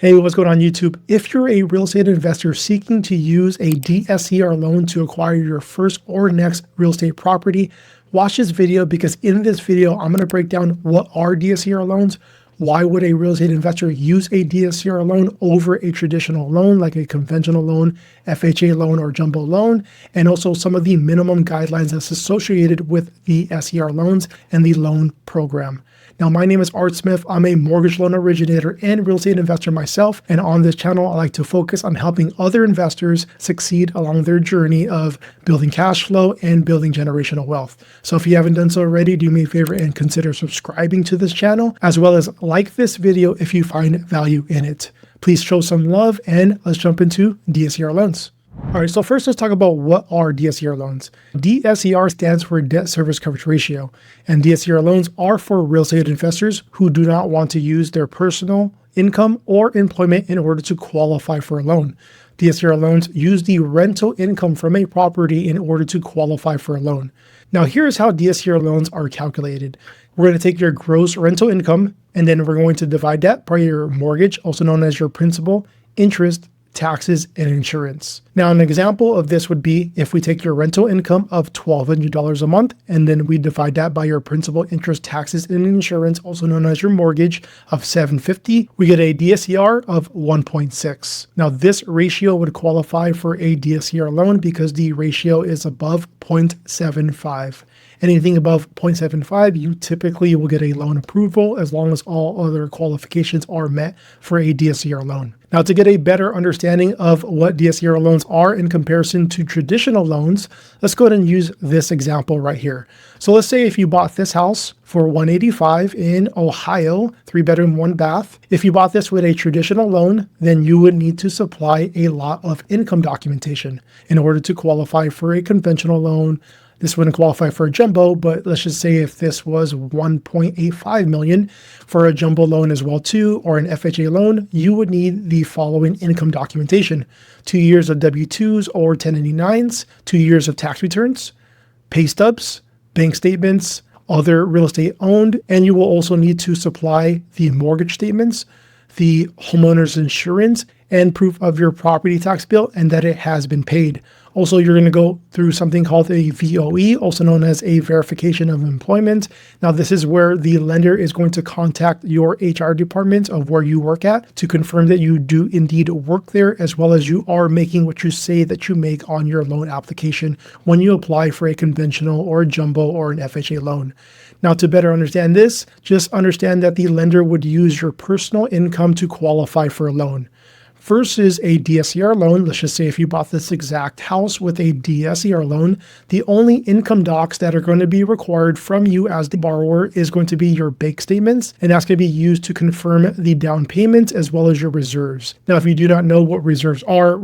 Hey, what's going on YouTube? If you're a real estate investor seeking to use a DSCR loan to acquire your first or next real estate property, watch this video because in this video, I'm going to break down what are DSCR loans, why would a real estate investor use a DSCR loan over a traditional loan like a conventional loan, FHA loan, or jumbo loan, and also some of the minimum guidelines that's associated with the SCR loans and the loan program. Now, my name is Art Smith. I'm a mortgage loan originator and real estate investor myself. And on this channel, I like to focus on helping other investors succeed along their journey of building cash flow and building generational wealth. So if you haven't done so already, do me a favor and consider subscribing to this channel, as well as like this video if you find value in it. Please show some love and let's jump into DSCR loans. All right, so first let's talk about what are DSCR loans. DSCR stands for debt service coverage ratio, and DSCR loans are for real estate investors who do not want to use their personal income or employment in order to qualify for a loan. DSCR loans use the rental income from a property in order to qualify for a loan. Now, here's how DSCR loans are calculated. We're going to take your gross rental income, and then we're going to divide that by your mortgage, also known as your principal, interest, taxes, and insurance. Now, an example of this would be if we take your rental income of $1,200 a month, and then we divide that by your principal, interest, taxes, and insurance, also known as your mortgage, of $750, we get a DSCR of 1.6. Now, this ratio would qualify for a DSCR loan because the ratio is above 0.75. Anything above 0.75, you typically will get a loan approval as long as all other qualifications are met for a DSCR loan. Now, to get a better understanding of what DSCR loans are in comparison to traditional loans, let's go ahead and use this example right here. So let's say if you bought this house for $185 in Ohio, 3-bedroom, 1-bath. If you bought this with a traditional loan, then you would need to supply a lot of income documentation in order to qualify for a conventional loan. This wouldn't qualify for a jumbo, but let's just say if this was $1.85 million for a jumbo loan as well too, or an FHA loan, you would need the following income documentation: 2 years of W-2s or 1099s, 2 years of tax returns, pay stubs, bank statements, other real estate owned, and you will also need to supply the mortgage statements, the homeowner's insurance, and proof of your property tax bill and that it has been paid. Also, you're going to go through something called a VOE, also known as a verification of employment. Now, this is where the lender is going to contact your HR department of where you work at to confirm that you do indeed work there, as well as you are making what you say that you make on your loan application when you apply for a conventional or a jumbo or an FHA loan. Now, to better understand this, just understand that the lender would use your personal income to qualify for a loan. Versus a DSCR loan, let's just say if you bought this exact house with a DSCR loan, the only income docs that are going to be required from you as the borrower is going to be your bank statements, and that's going to be used to confirm the down payments as well as your reserves. Now, if you do not know what reserves are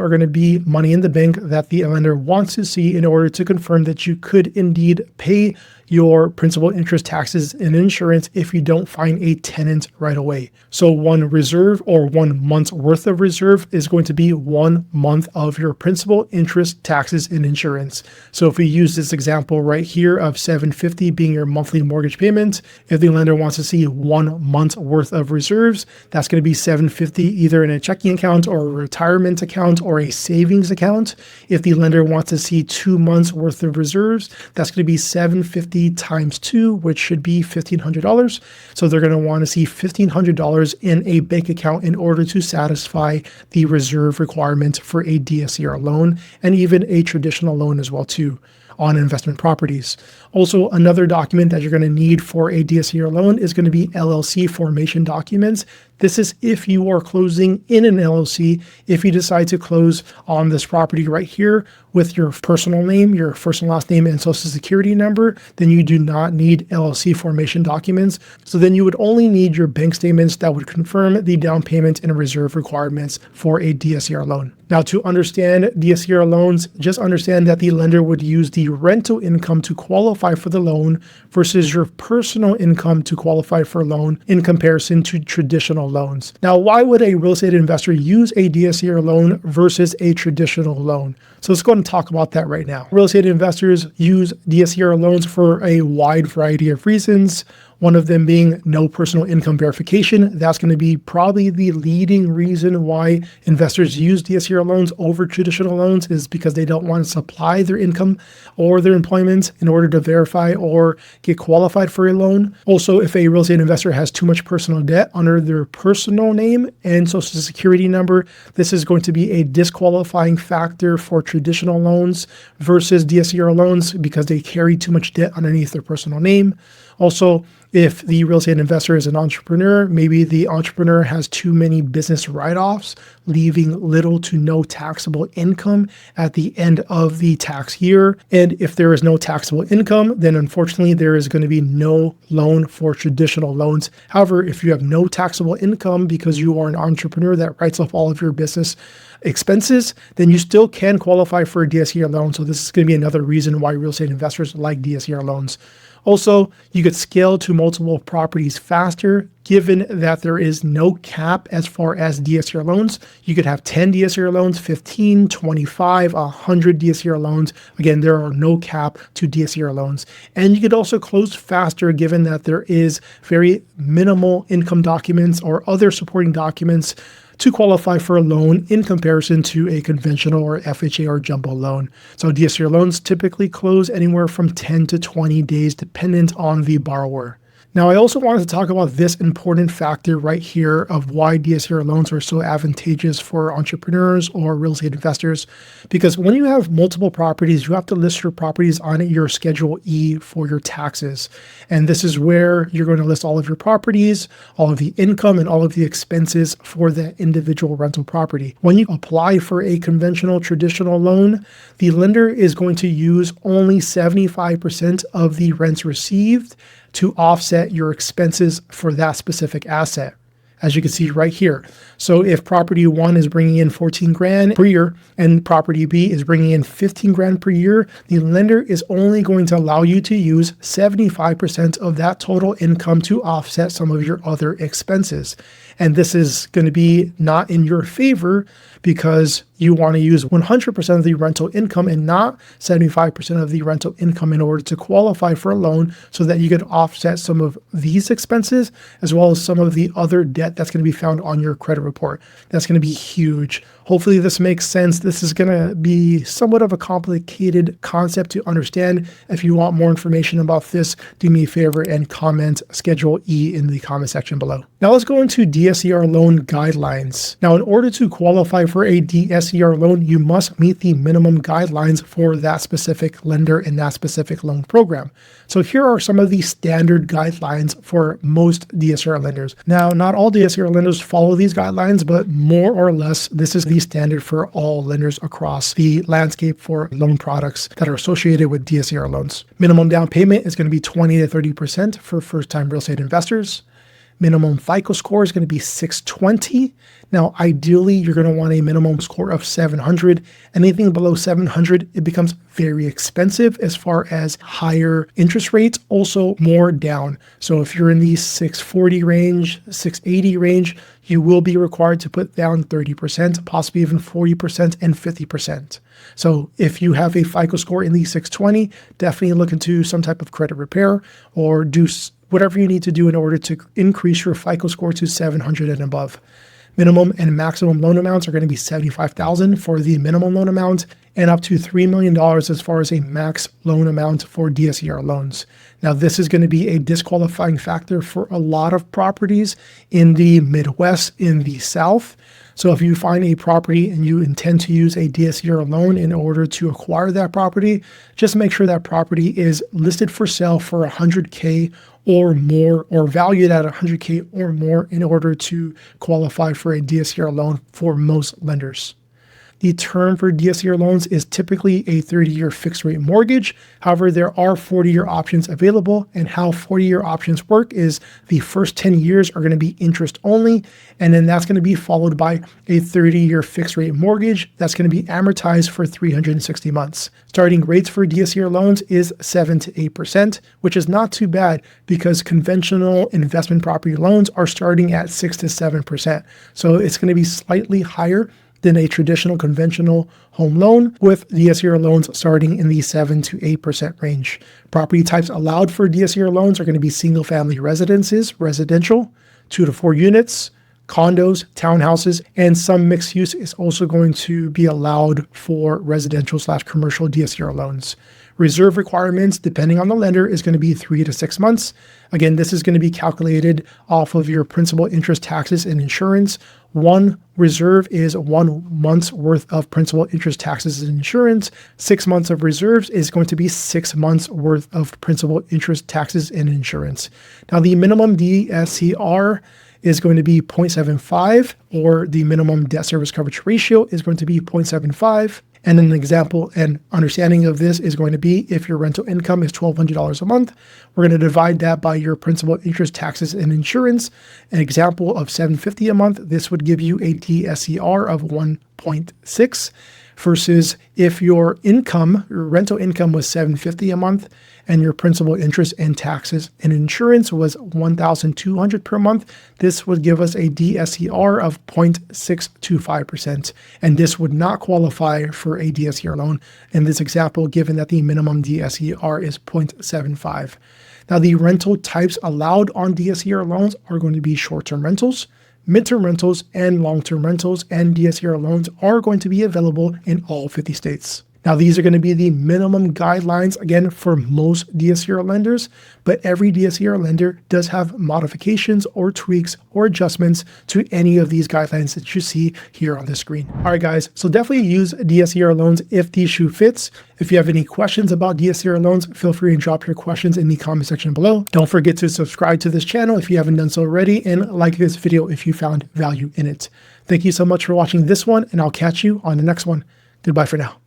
going to be money in the bank that the lender wants to see in order to confirm that you could indeed pay your principal, interest, taxes, and insurance if you don't find a tenant right away. So one reserve or 1 month's worth of reserve is going to be 1 month of your principal, interest, taxes, and insurance. So if we use this example right here of $750 being your monthly mortgage payment, if the lender wants to see 1 month's worth of reserves, that's going to be $750 either in a checking account or a retirement account or a savings account. If the lender wants to see 2 months worth of reserves, that's going to be $750 times 2, which should be $1,500. So they're going to want to see $1,500 in a bank account in order to satisfy the reserve requirement for a DSCR loan and even a traditional loan as well too on investment properties. Also, another document that you're going to need for a DSCR loan is going to be LLC formation documents. This is if you are closing in an LLC. If you decide to close on this property right here with your personal name, your first and last name, and social security number, then you do not need LLC formation documents. So then you would only need your bank statements that would confirm the down payment and reserve requirements for a DSCR loan. Now, to understand DSCR loans, just understand that the lender would use the rental income to qualify for the loan versus your personal income to qualify for a loan in comparison to traditional loans. Now, why would a real estate investor use a DSCR loan versus a traditional loan? So let's go ahead and talk about that right now. Real estate investors use DSCR loans for a wide variety of reasons. One of them being no personal income verification. That's going to be probably the leading reason why investors use DSCR loans over traditional loans, is because they don't want to supply their income or their employment in order to verify or get qualified for a loan. Also, if a real estate investor has too much personal debt under their personal name and social security number, this is going to be a disqualifying factor for traditional loans versus DSCR loans because they carry too much debt underneath their personal name. Also, if the real estate investor is an entrepreneur, maybe the entrepreneur has too many business write-offs, leaving little to no taxable income at the end of the tax year. And if there is no taxable income, then unfortunately there is going to be no loan for traditional loans. However, if you have no taxable income because you are an entrepreneur that writes off all of your business expenses, then you still can qualify for a DSCR loan. So this is going to be another reason why real estate investors like DSCR loans. Also, you could scale to multiple properties faster, given that there is no cap as far as DSCR loans. You could have 10 DSCR loans, 15, 25, 100 DSCR loans. Again, there are no cap to DSCR loans. And you could also close faster, given that there is very minimal income documents or other supporting documents to qualify for a loan in comparison to a conventional or FHA or jumbo loan. So DSCR loans typically close anywhere from 10 to 20 days, dependent on the borrower. Now, I also wanted to talk about this important factor right here of why DSCR loans are so advantageous for entrepreneurs or real estate investors, because when you have multiple properties, you have to list your properties on your Schedule E for your taxes. And this is where you're going to list all of your properties, all of the income, and all of the expenses for that individual rental property. When you apply for a conventional traditional loan, the lender is going to use only 75% of the rents received to offset your expenses for that specific asset, as you can see right here. So if property 1 is bringing in 14 grand per year and property B is bringing in 15 grand per year, the lender is only going to allow you to use 75% of that total income to offset some of your other expenses. And this is going to be not in your favor because you want to use 100% of the rental income and not 75% of the rental income in order to qualify for a loan, so that you can offset some of these expenses as well as some of the other debt that's going to be found on your credit report. That's going to be huge. Hopefully this makes sense. This is going to be somewhat of a complicated concept to understand. If you want more information about this, do me a favor and comment Schedule E in the comment section below. Now let's go into DSCR loan guidelines. Now, in order to qualify for a DSCR loan, you must meet the minimum guidelines for that specific lender and that specific loan program. So here are some of the standard guidelines for most DSCR lenders. Now, not all DSCR lenders follow these guidelines, but more or less, this is the standard for all lenders across the landscape for loan products that are associated with DSCR loans. Minimum down payment is going to be 20 to 30% for first-time real estate investors. Minimum FICO score is going to be 620. Now, ideally, you're going to want a minimum score of 700. Anything below 700, it becomes very expensive as far as higher interest rates, also more down. So if you're in the 640 range, 680 range, you will be required to put down 30%, possibly even 40% and 50%. So if you have a FICO score in the 620, definitely look into some type of credit repair or do whatever you need to do in order to increase your FICO score to 700 and above. Minimum and maximum loan amounts are going to be $75,000 for the minimum loan amount and up to $3 million as far as a max loan amount for DSCR loans. Now, this is going to be a disqualifying factor for a lot of properties in the Midwest, in the South. So if you find a property and you intend to use a DSCR loan in order to acquire that property, just make sure that property is listed for sale for $100K or more, or valued at $100K or more in order to qualify for a DSCR loan for most lenders. The term for DSCR loans is typically a 30-year fixed rate mortgage. However, there are 40-year options available, and how 40-year options work is the first 10 years are going to be interest only, and then that's going to be followed by a 30-year fixed rate mortgage that's going to be amortized for 360 months. Starting rates for DSCR loans is 7 to 8%, which is not too bad because conventional investment property loans are starting at 6 to 7%. So it's going to be slightly higher than a traditional conventional home loan, with DSCR loans starting in the 7 to 8% range. Property types allowed for DSCR loans are going to be single family residences, residential, 2 to 4 units, condos, townhouses, and some mixed use is also going to be allowed for residential/commercial DSCR loans. Reserve requirements, depending on the lender, is going to be 3 to 6 months. Again, this is going to be calculated off of your principal, interest, taxes, and insurance. One reserve is 1 month's worth of principal, interest, taxes, and insurance. 6 months of reserves is going to be 6 months worth of principal, interest, taxes, and insurance. Now, the minimum DSCR is going to be 0.75, or the minimum debt service coverage ratio is going to be 0.75. And an example and understanding of this is going to be if your rental income is $1,200 a month, we're going to divide that by your principal, interest, taxes, and insurance. An example of $750 a month, this would give you a DSCR of 1.6, versus if your rental income was $750 a month and your principal, interest, and taxes and insurance was $1,200 per month, this would give us a DSCR of 0.625%. And this would not qualify for a DSCR loan in this example, given that the minimum DSCR is 0.75. Now, the rental types allowed on DSCR loans are going to be short-term rentals, midterm rentals, and long-term rentals, and DSCR loans are going to be available in all 50 states. Now, these are going to be the minimum guidelines, again, for most DSCR lenders, but every DSCR lender does have modifications or tweaks or adjustments to any of these guidelines that you see here on the screen. All right, guys, so definitely use DSCR loans if the shoe fits. If you have any questions about DSCR loans, feel free to drop your questions in the comment section below. Don't forget to subscribe to this channel if you haven't done so already, and like this video if you found value in it. Thank you so much for watching this one, and I'll catch you on the next one. Goodbye for now.